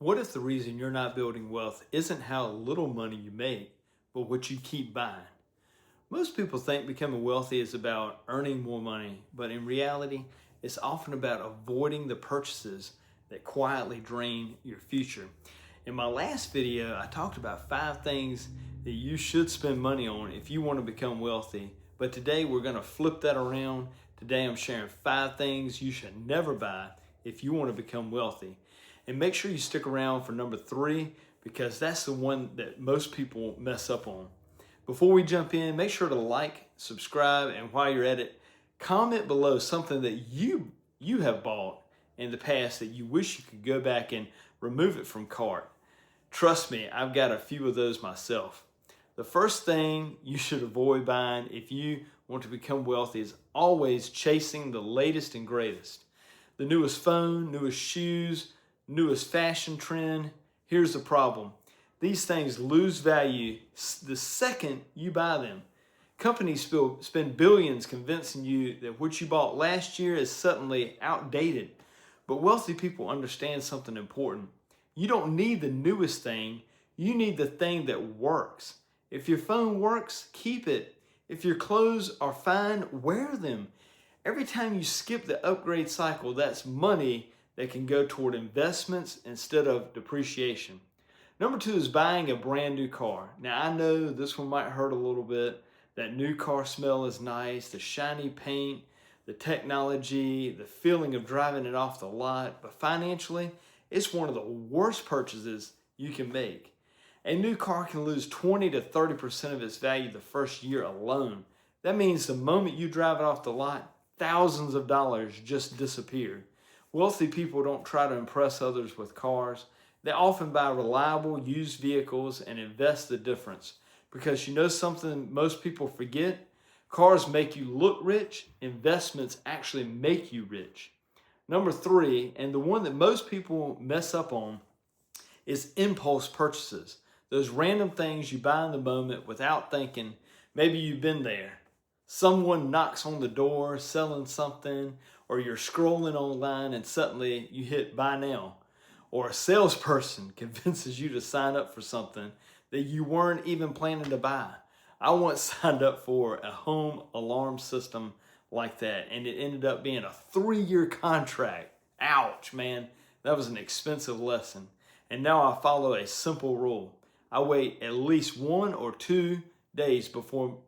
What if the reason you're not building wealth isn't how little money you make, but what you keep buying? Most people think becoming wealthy is about earning more money, but in reality, it's often about avoiding the purchases that quietly drain your future. In my last video, I talked about 5 things that you should spend money on if you want to become wealthy. But today we're going to flip that around. Today I'm sharing 5 things you should never buy if you want to become wealthy. And make sure you stick around for number 3 because that's the one that most people mess up on. Before we jump in, make sure to like, subscribe, and while you're at it, comment below something that you have bought in the past that you wish you could go back and remove it from cart. Trust me, I've got a few of those myself. The first thing you should avoid buying if you want to become wealthy is always chasing the latest and greatest. The newest phone, newest shoes, newest fashion trend. Here's the problem. These things lose value the second you buy them. Companies spend billions convincing you that what you bought last year is suddenly outdated. But wealthy people understand something important. You don't need the newest thing. You need the thing that works. If your phone works, keep it. If your clothes are fine, wear them. Every time you skip the upgrade cycle, that's money that can go toward investments instead of depreciation. Number 2 is buying a brand new car. Now I know this one might hurt a little bit. That new car smell is nice, the shiny paint, the technology, the feeling of driving it off the lot, but financially, it's one of the worst purchases you can make. A new car can lose 20 to 30% of its value the first year alone. That means the moment you drive it off the lot, thousands of dollars just disappeared. Wealthy people don't try to impress others with cars. They often buy reliable used vehicles and invest the difference. Because you know something most people forget? Cars make you look rich. Investments actually make you rich. Number 3, and the one that most people mess up on, is impulse purchases. Those random things you buy in the moment without thinking. Maybe you've been there. Someone knocks on the door selling something, or you're scrolling online and suddenly you hit buy now. Or a salesperson convinces you to sign up for something that you weren't even planning to buy. I once signed up for a home alarm system like that, and it ended up being a 3-year contract. Ouch, man. That was an expensive lesson. And now I follow a simple rule. I wait at least 1 or 2 days before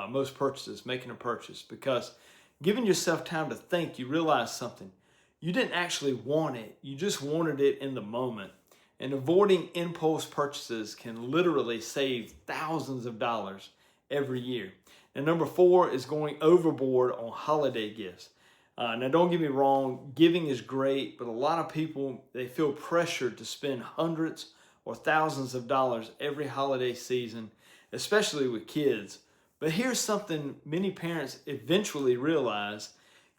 most purchases, making a purchase, because giving yourself time to think, you realize something. You didn't actually want it. You just wanted it in the moment. And avoiding impulse purchases can literally save thousands of dollars every year. And number 4 is going overboard on holiday gifts. Now don't get me wrong, giving is great, but a lot of people, they feel pressured to spend hundreds or thousands of dollars every holiday season, especially with kids. But here's something many parents eventually realize.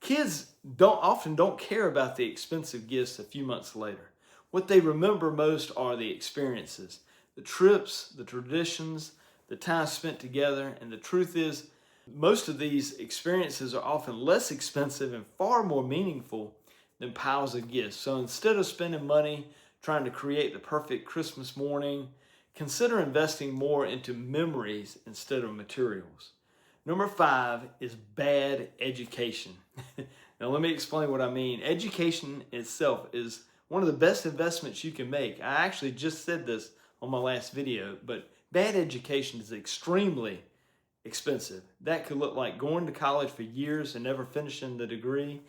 Kids often don't care about the expensive gifts a few months later. What they remember most are the experiences, the trips, the traditions, the time spent together. And the truth is, most of these experiences are often less expensive and far more meaningful than piles of gifts. So instead of spending money trying to create the perfect Christmas morning, consider investing more into memories instead of materials. Number 5 is bad education. Now let me explain what I mean. Education itself is one of the best investments you can make. I actually just said this on my last video, but bad education is extremely expensive. That could look like going to college for years and never finishing the degree,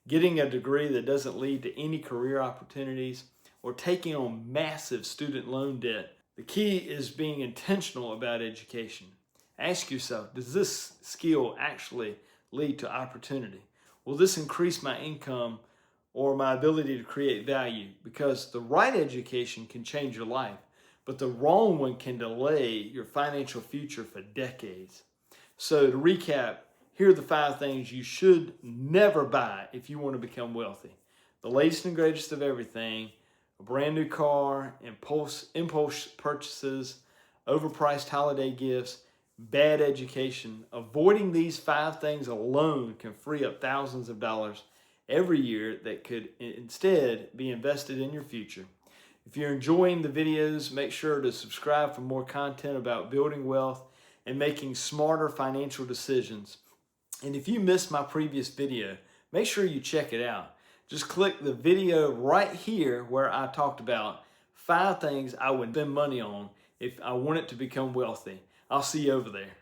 getting a degree that doesn't lead to any career opportunities, or taking on massive student loan debt. The key is being intentional about education. Ask yourself, does this skill actually lead to opportunity? Will this increase my income or my ability to create value? Because the right education can change your life, but the wrong one can delay your financial future for decades. So to recap, here are the 5 things you should never buy if you want to become wealthy. The latest and greatest of everything, a brand new car, impulse purchases, overpriced holiday gifts, bad education. Avoiding these 5 things alone can free up thousands of dollars every year that could instead be invested in your future. If you're enjoying the videos, make sure to subscribe for more content about building wealth and making smarter financial decisions. And if you missed my previous video, make sure you check it out. Just click the video right here where I talked about 5 things I would spend money on if I wanted to become wealthy. I'll see you over there.